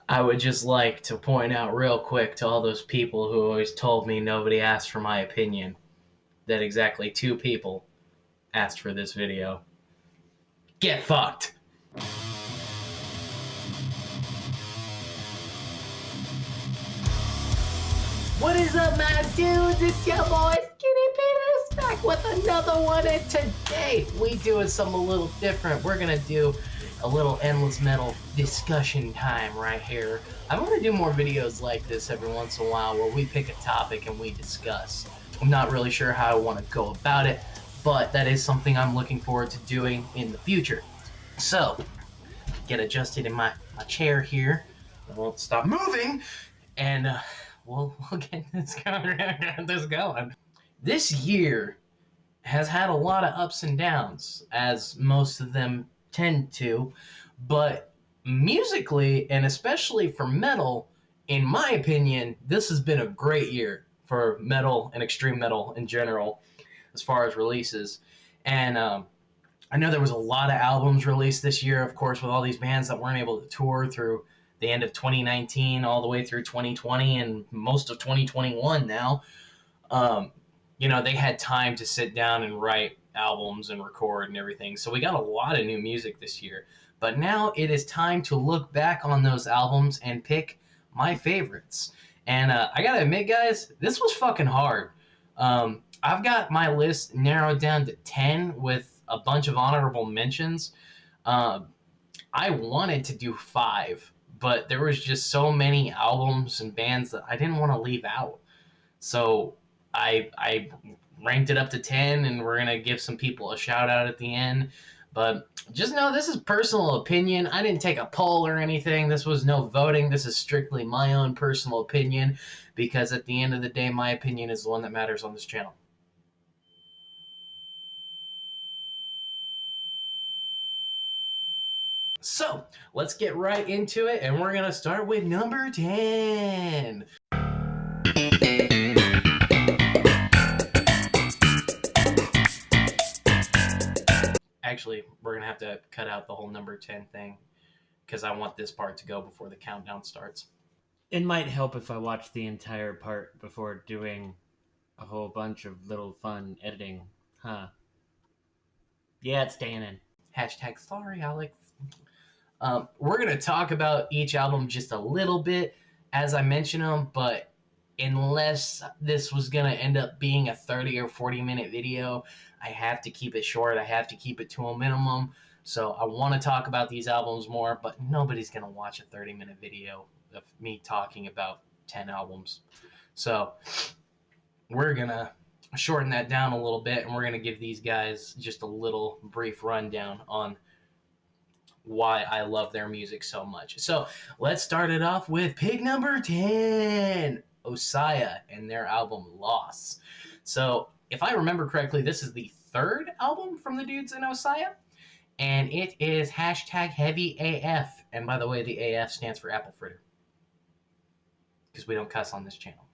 I would just like to point out real quick to all those people who always told me nobody asked for my opinion that exactly two people asked for this video. Get fucked! What is up, my dudes? It's your boy Skinny Peters back with another one, and today we doing something a little different. We're gonna do a little endless metal discussion time right here. I want to do more videos like this every once in a while where we pick a topic and we discuss. I'm not really sure how I want to go about it, but that is something I'm looking forward to doing in the future. So, get adjusted in my chair here. I won't stop moving, and we'll get this going. This year has had a lot of ups and downs, as most of them tend to, but musically, and especially for metal, in my opinion, this has been a great year for metal and extreme metal in general, as far as releases. And I know there was a lot of albums released this year, of course, with all these bands that weren't able to tour through the end of 2019 all the way through 2020 and most of 2021 now. Um, they had time to sit down and write albums and record and everything. So we got a lot of new music this year. But now it is time to look back on those albums and pick my favorites. And I gotta admit, guys, this was fucking hard. I've got my list narrowed down to 10 with a bunch of honorable mentions. Um, I wanted to do 5, but there was just so many albums and bands that I didn't want to leave out. So I ranked it up to 10, and we're gonna give some people a shout out at the end. But just know this is personal opinion. I didn't take a poll or anything. This was no voting. This is strictly my own personal opinion, because at the end of the day, my opinion is the one that matters on this channel. So let's get right into it, and we're gonna start with number 10. Actually, we're gonna have to cut out the whole number 10 thing because I want this part to go before the countdown starts. It might help if I watch the entire part before doing a whole bunch of little fun editing. Huh. Yeah, it's staying in. Hashtag sorry, Alex. We're gonna talk about each album just a little bit as I mention them, but unless this was gonna end up being a 30 or 40-minute video, I have to keep it short. I have to keep it to a minimum. So I want to talk about these albums more, but nobody's gonna watch a 30-minute video of me talking about 10 albums. So we're gonna shorten that down a little bit, and we're gonna give these guys just a little brief rundown on why I love their music so much. So let's start it off with pick number 10, Osiah, and their album Loss. So if I remember correctly, this is the third album from the dudes in Osiah, and it is hashtag heavy AF. And by the way, the AF stands for apple fritter, because we don't cuss on this channel.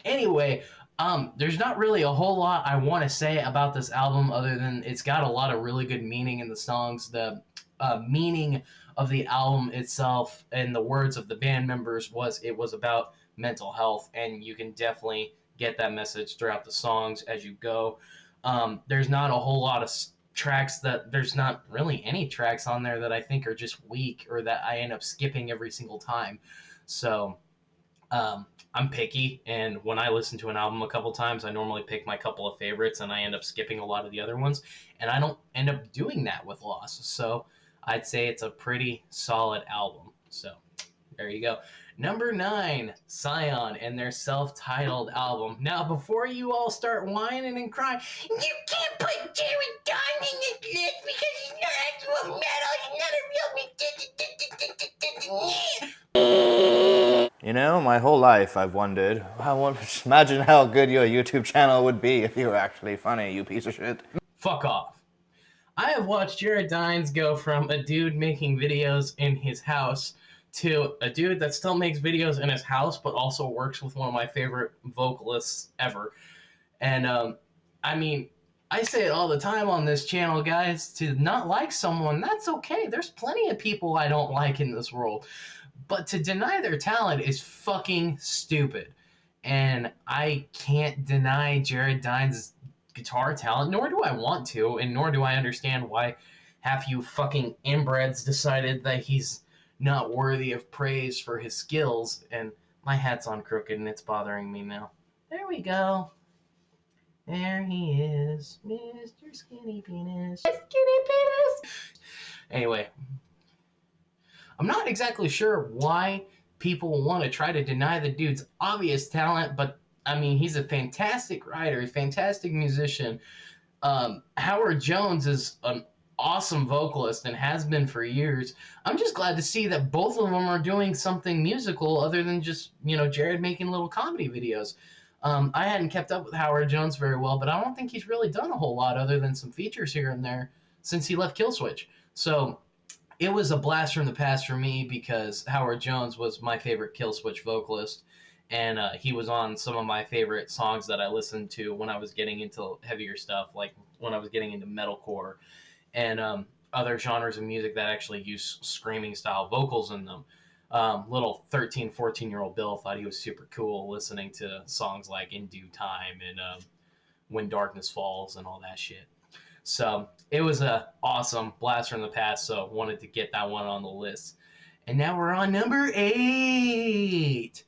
Anyway, there's not really a whole lot I want to say about this album other than it's got a lot of really good meaning in the songs. The meaning of the album itself and the words of the band members was about mental health, and you can definitely get that message throughout the songs as you go. There's not a whole lot of tracks that there's not really any tracks on there that I think are just weak or that I end up skipping every single time. So I'm picky, and when I listen to an album a couple times, I normally pick my couple of favorites, and I end up skipping a lot of the other ones, and I don't end up doing that with Loss. So I'd say it's a pretty solid album. So there you go. Number 9, Scion, and their self-titled album. Now, before you all start whining and crying, you can't put Jerry Dunn in this list because he's not actual metal, he's not a real You know, my whole life I've wondered, imagine how good your YouTube channel would be if you were actually funny, you piece of shit. Fuck off. I have watched Jared Dines go from a dude making videos in his house to a dude that still makes videos in his house but also works with one of my favorite vocalists ever. And I mean, I say it all the time on this channel, guys. To not like someone, that's okay. There's plenty of people I don't like in this world. But to deny their talent is fucking stupid. And I can't deny Jared Dines' guitar talent, nor do I want to, and nor do I understand why half you fucking inbreds decided that he's not worthy of praise for his skills. And my hat's on crooked and it's bothering me now. There we go. There he is, Mr. Skinny Penis. Skinny Penis! Anyway, I'm not exactly sure why people want to try to deny the dude's obvious talent, but I mean, he's a fantastic writer, a fantastic musician. Howard Jones is an awesome vocalist and has been for years. I'm just glad to see that both of them are doing something musical other than just, Jared making little comedy videos. I hadn't kept up with Howard Jones very well, but I don't think he's really done a whole lot other than some features here and there since he left Killswitch. So it was a blast from the past for me because Howard Jones was my favorite Killswitch vocalist, and he was on some of my favorite songs that I listened to when I was getting into heavier stuff, like when I was getting into metalcore and other genres of music that actually use screaming style vocals in them. Little 13, 14-year-old Bill thought he was super cool listening to songs like In Due Time and When Darkness Falls and all that shit. So it was a awesome blast from the past, so wanted to get that one on the list. And now we're on number 8.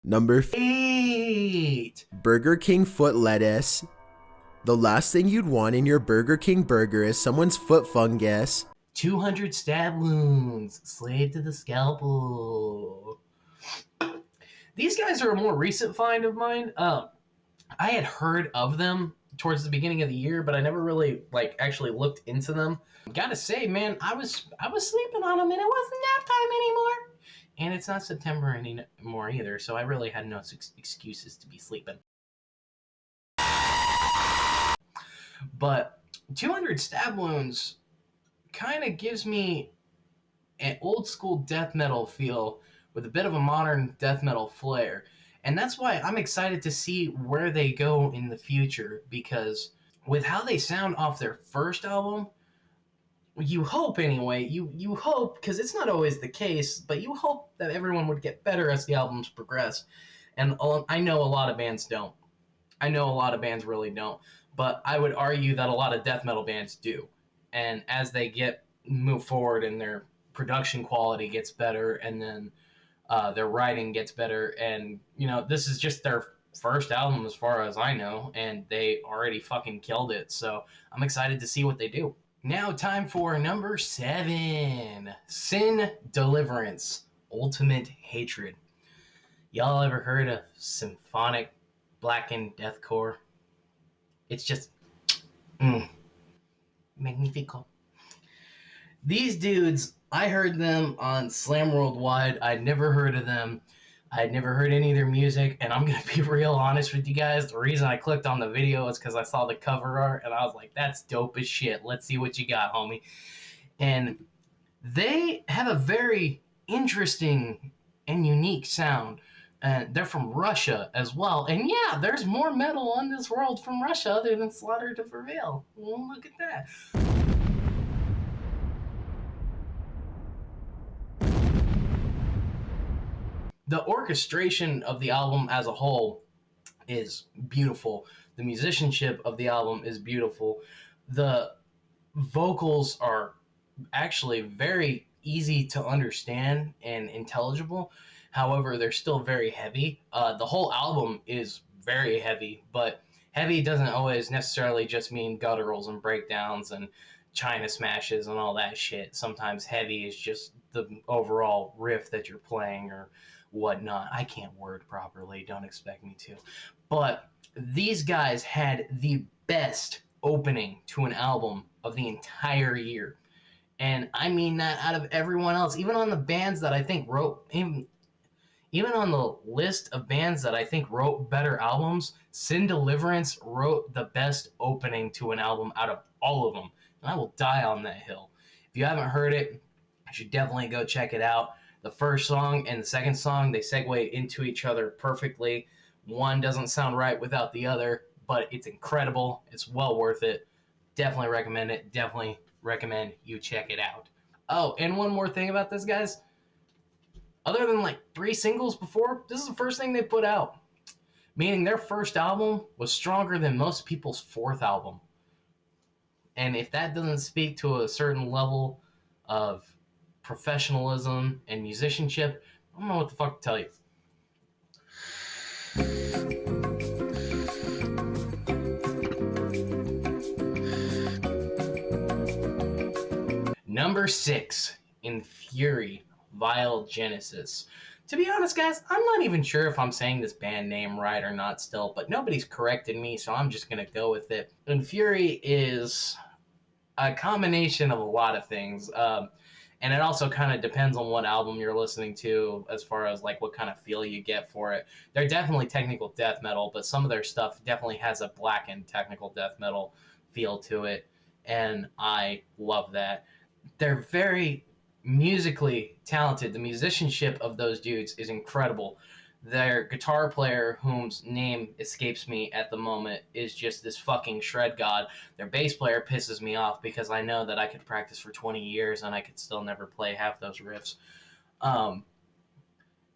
Number 8. Burger King foot lettuce. The last thing you'd want in your Burger King burger is someone's foot fungus. 200 stab wounds, slave to the scalpel. These guys are a more recent find of mine. I had heard of them towards the beginning of the year, but I never really actually looked into them. Gotta say, man, I was sleeping on them, and it wasn't nap time anymore. And it's not September anymore either, so I really had no excuses to be sleeping. But 200 stab wounds kind of gives me an old school death metal feel with a bit of a modern death metal flair. And that's why I'm excited to see where they go in the future, because with how they sound off their first album, you hope anyway, you hope, because it's not always the case, but you hope that everyone would get better as the albums progress. And I know a lot of bands don't. I know a lot of bands really don't. But I would argue that a lot of death metal bands do. And as they move forward and their production quality gets better, and then their writing gets better, and this is just their first album as far as I know, and they already fucking killed it. So I'm excited to see what they do. Now time for number 7, Sin Deliverance, Ultimate Hatred. Y'all ever heard of symphonic blackened deathcore? It's just magnifico. These dudes, I heard them on Slam Worldwide. I'd never heard of them. I'd never heard any of their music, and I'm going to be real honest with you guys. The reason I clicked on the video is because I saw the cover art, and I was like, that's dope as shit. Let's see what you got, homie. And they have a very interesting and unique sound. And they're from Russia as well. And yeah, there's more metal on this world from Russia other than Slaughter to Prevail. Well, look at that. The orchestration of the album as a whole is beautiful. The musicianship of the album is beautiful. The vocals are actually very easy to understand and intelligible. However, they're still very heavy. The whole album is very heavy, but heavy doesn't always necessarily just mean gutturals and breakdowns and China smashes and all that shit. Sometimes heavy is just the overall riff that you're playing or whatnot. I can't word properly, don't expect me to. But these guys had the best opening to an album of the entire year. And I mean that out of everyone else, even on the bands that I think wrote, even on the list of bands that I think wrote better albums, Sin Deliverance wrote the best opening to an album out of all of them. And I will die on that hill. If you haven't heard it, you should definitely go check it out. The first song and the second song, they segue into each other perfectly. One doesn't sound right without the other, but it's incredible. It's well worth it. Definitely recommend it. Definitely recommend you check it out. Oh, and one more thing about this, guys. Other than like 3 singles before, this is the first thing they put out. Meaning their first album was stronger than most people's 4th album. And if that doesn't speak to a certain level of professionalism and musicianship, I don't know what the fuck to tell you. Number 6, In Fury, Vile Genesis. To be honest, guys, I'm not even sure if I'm saying this band name right or not still, but nobody's corrected me, so I'm just going to go with it. In Fury is a combination of a lot of things, and it also kind of depends on what album you're listening to as far as like what kind of feel you get for it. They're definitely technical death metal, but some of their stuff definitely has a blackened technical death metal feel to it, and I love that. They're very musically talented. The musicianship of those dudes is incredible. Their guitar player, whose name escapes me at the moment, is just this fucking shred god. Their bass player pisses me off because I know that I could practice for 20 years and I could still never play half those riffs.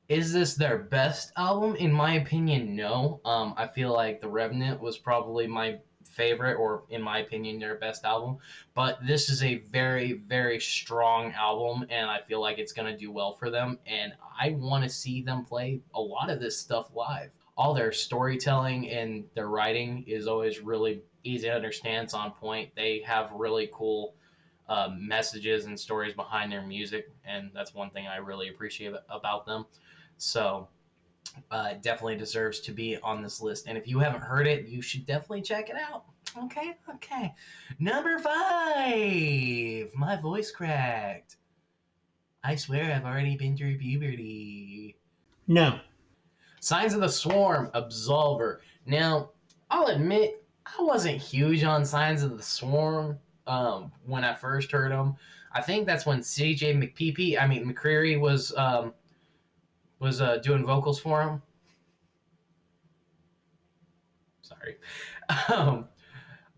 Is this their best album? In my opinion, no. I feel like The Revenant was probably my favorite, or in my opinion, their best album. But this is a very, very strong album, and I feel like it's going to do well for them. And I want to see them play a lot of this stuff live. All their storytelling and their writing is always really easy to understand. It's on point. They have really cool messages and stories behind their music, and that's one thing I really appreciate about them. So definitely deserves to be on this list. And if you haven't heard it, you should definitely check it out. Okay. Number 5. My voice cracked. I swear I've already been through puberty. No. Signs of the Swarm, Absolver. Now, I'll admit, I wasn't huge on Signs of the Swarm when I first heard them. I think that's when CJ McCreary was doing vocals for him. Sorry.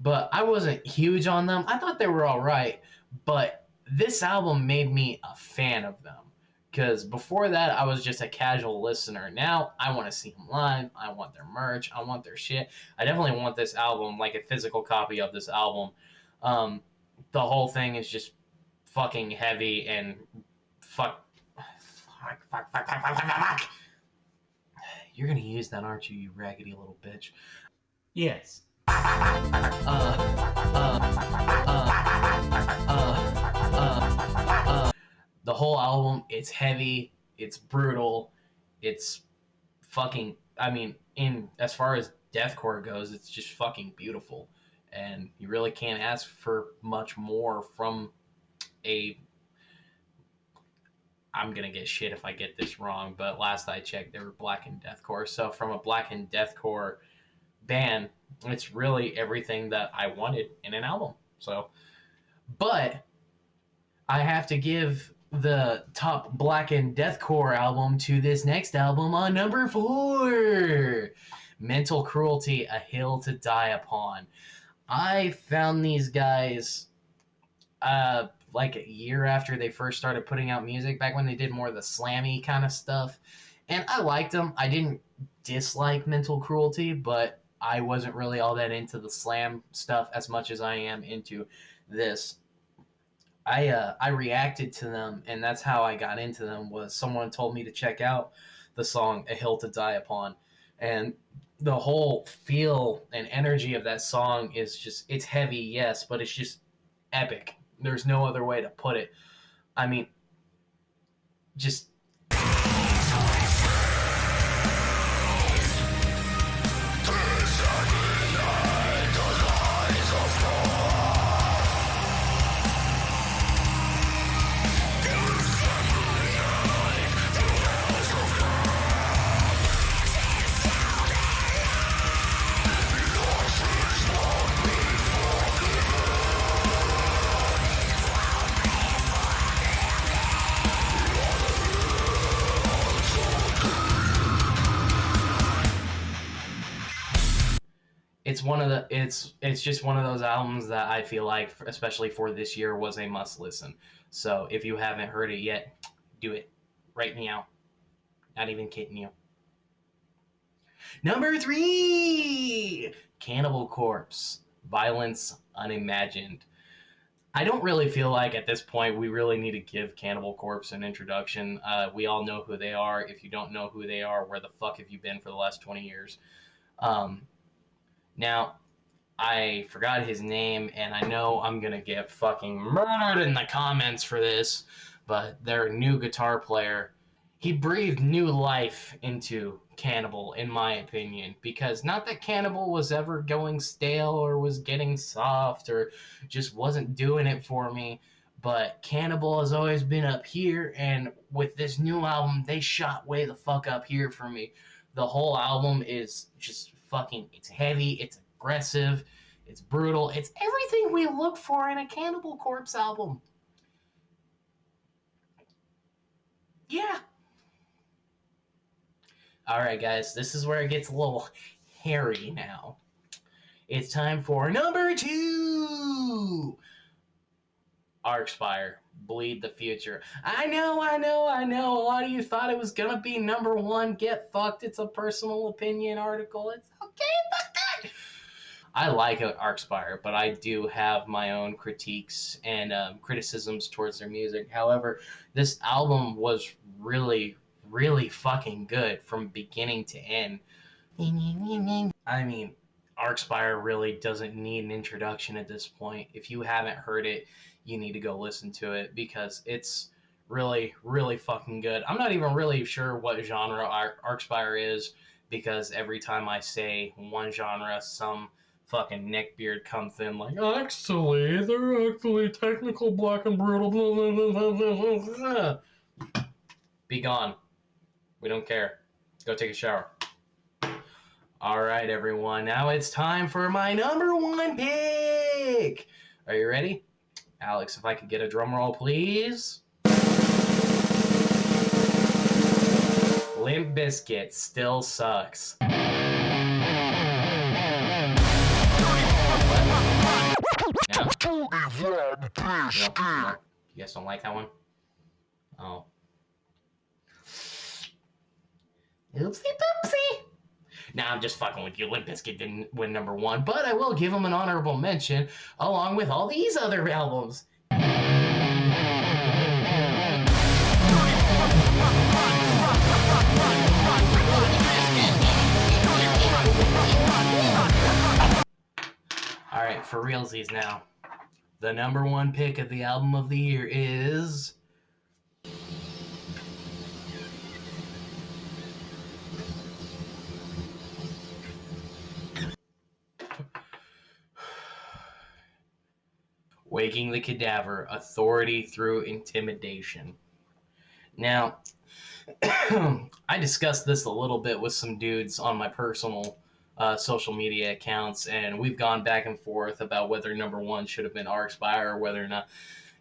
But I wasn't huge on them. I thought they were all right, but this album made me a fan of them. Because before that, I was just a casual listener. Now, I want to see them live. I want their merch. I want their shit. I definitely want this album, like a physical copy of this album. The whole thing is just fucking heavy and fuck. You're gonna use that, aren't you, you raggedy little bitch? Yes. The whole album, it's heavy, it's brutal, it's fucking, as far as deathcore goes, it's just fucking beautiful. And you really can't ask for much more from I'm gonna get shit if I get this wrong, but last I checked, they were blackened deathcore. So from a blackened deathcore band, it's really everything that I wanted in an album. So, but I have to give the top blackened deathcore album to this next album on number 4, Mental Cruelty, A Hill to Die Upon. I found these guys like a year after they first started putting out music, back when they did more of the slammy kind of stuff, and I liked them. I didn't dislike Mental Cruelty, but I wasn't really all that into the slam stuff as much as I am into this. I reacted to them, and that's how I got into them. Was someone told me to check out the song A Hill to Die Upon, and the whole feel and energy of that song is just, it's heavy, yes, but it's just epic. There's no other way to put it. I mean, just it's one of the it's just one of those albums that I feel like, especially for this year, was a must listen. So if you haven't heard it yet, do it right now. Not even kidding you. Number 3, Cannibal Corpse, Violence Unimagined. I don't really feel like at this point we really need to give Cannibal Corpse an introduction. We all know who they are. If you don't know who they are, where the fuck have you been for the last 20 years? Um, Now, I forgot his name, and I know I'm gonna get fucking murdered in the comments for this, but their new guitar player, he breathed new life into Cannibal, in my opinion, because not that Cannibal was ever going stale or was getting soft or just wasn't doing it for me, but Cannibal has always been up here, and with this new album, they shot way the fuck up here for me. The whole album is just fucking, it's heavy, it's aggressive, it's brutal, it's everything we look for in a Cannibal Corpse album. Yeah. Alright, guys, this is where it gets a little hairy now. It's time for number 2, Archspire, Bleed the Future. I know. A lot of you thought it was gonna be number 1. Get fucked. It's a personal opinion article. It's okay, fuck that. I like Archspire, but I do have my own critiques and criticisms towards their music. However, this album was really, really fucking good from beginning to end. I mean, Archspire really doesn't need an introduction at this point. If you haven't heard it, you need to go listen to it because it's really, really fucking good. I'm not even really sure what genre Archspire is because every time I say one genre, some fucking neckbeard comes in like, actually, they're actually technical, black and brutal. Blah, blah, blah, blah, blah, blah. Be gone. We don't care. Go take a shower. All right, everyone. Now it's time for my number 1 pick. Are you ready? Alex, if I could get a drum roll, please. Limp Bizkit Still Sucks. No? No? You guys don't like that one? Oh. Oopsie poopsie. Nah, I'm just fucking with you. Limp Bizkit didn't win number 1, but I will give them an honorable mention along with all these other albums. Alright, for realsies now. The number 1 pick of the album of the year is... Waking the Cadaver, Authority Through Intimidation. Now, I discussed this a little bit with some dudes on my personal social media accounts, and we've gone back and forth about whether number 1 should have been Archspire or whether or not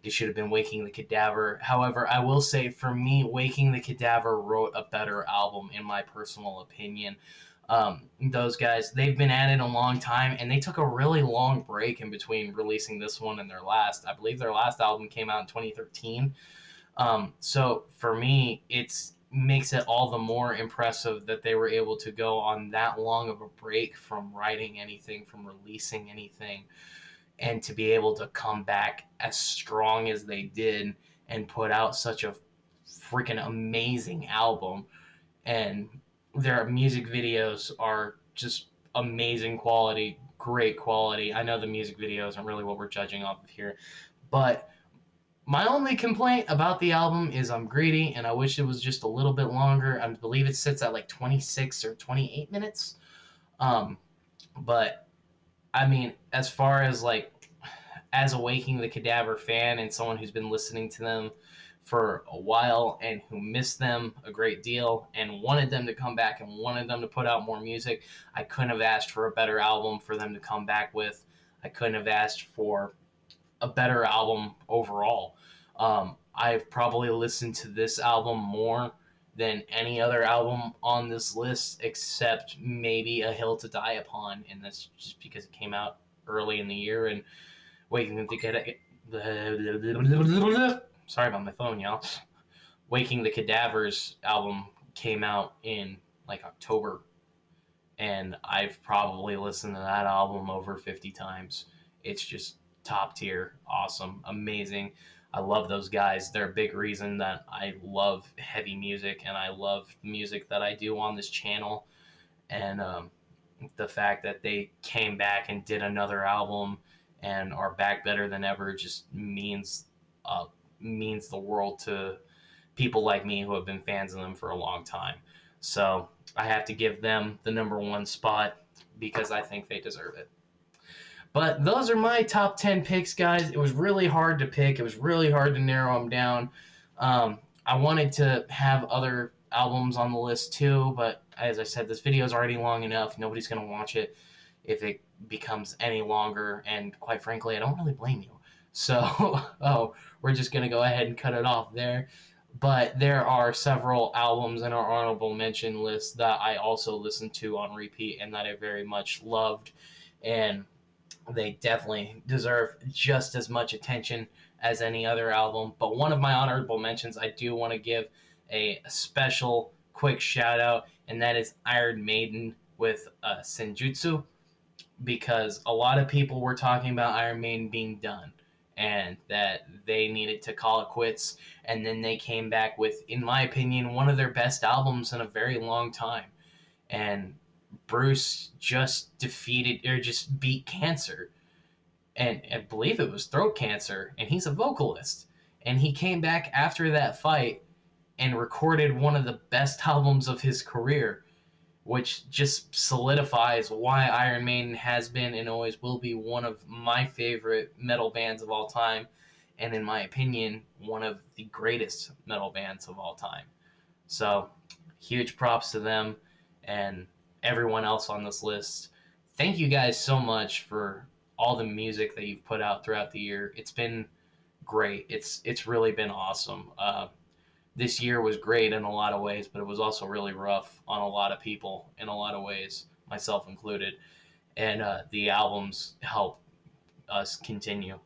it should have been Waking the Cadaver. However, I will say, for me, Waking the Cadaver wrote a better album, in my personal opinion. Those guys, they've been at it a long time, and they took a really long break in between releasing this one and their last. I believe their last album came out in 2013. So for me, it makes it all the more impressive that they were able to go on that long of a break from writing anything, from releasing anything, and to be able to come back as strong as they did and put out such a freaking amazing album. And their music videos are just amazing quality, great quality. I know the music videos aren't really what we're judging off of here, but my only complaint about the album is I'm greedy and I wish it was just a little bit longer. I believe it sits at like 26 or 28 minutes. But I mean, as far as like, as a Waking the Cadaver fan and someone who's been listening to them for a while and who missed them a great deal and wanted them to come back and wanted them to put out more music, I couldn't have asked for a better album for them to come back with. I couldn't have asked for a better album overall. I've probably listened to this album more than any other album on this list, except maybe A Hill to Die Upon, and that's just because it came out early in the year. And Waking the sorry about my phone, y'all. Waking the Cadavers album came out in like October, and I've probably listened to that album over 50 times. It's just top tier, awesome, amazing. I love those guys. They're a big reason that I love heavy music and I love the music that I do on this channel. And the fact that they came back and did another album and are back better than ever just means the world to people like me who have been fans of them for a long time. So I have to give them the number one spot because I think they deserve it. But those are my top 10 picks, guys. It was really hard to pick. It was really hard to narrow them down. I wanted to have other albums on the list too, but as I said, this video is already long enough. Nobody's going to watch it if it becomes any longer, and quite frankly, I don't really blame you. So, we're just going to go ahead and cut it off there. But there are several albums in our honorable mention list that I also listened to on repeat and that I very much loved, and they definitely deserve just as much attention as any other album. But one of my honorable mentions, I do want to give a special quick shout out, and that is Iron Maiden with Senjutsu, because a lot of people were talking about Iron Maiden being done and that they needed to call it quits. And then they came back with, in my opinion, one of their best albums in a very long time. And Bruce just just beat cancer. And I believe it was throat cancer. And he's a vocalist. And he came back after that fight and recorded one of the best albums of his career, which just solidifies why Iron Maiden has been and always will be one of my favorite metal bands of all time, and in my opinion, one of the greatest metal bands of all time. So, huge props to them and everyone else on this list. Thank you guys so much for all the music that you've put out throughout the year. It's been great. It's really been awesome. This year was great in a lot of ways, but it was also really rough on a lot of people in a lot of ways, myself included. And the albums help us continue,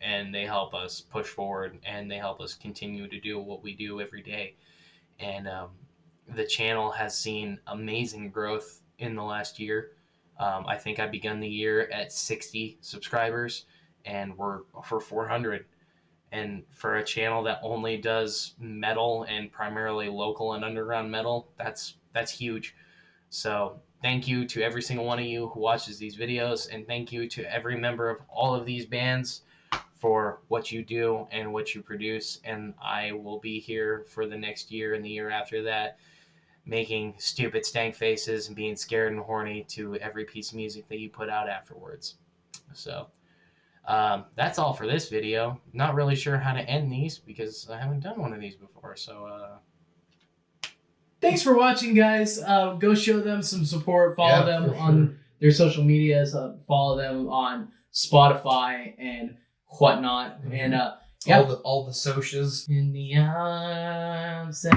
and they help us push forward, and they help us continue to do what we do every day. And the channel has seen amazing growth in the last year. I think I begun the year at 60 subscribers, and we're for 400. And for a channel that only does metal and primarily local and underground metal, that's huge. So thank you to every single one of you who watches these videos, and thank you to every member of all of these bands for what you do and what you produce. And I will be here for the next year and the year after that, making stupid stank faces and being scared and horny to every piece of music that you put out afterwards. So that's all for this video. Not really sure how to end these because I haven't done one of these before. So thanks for watching, guys. Go show them some support. Follow them on their social medias. Follow them on Spotify and whatnot. And all the socials. in the arms of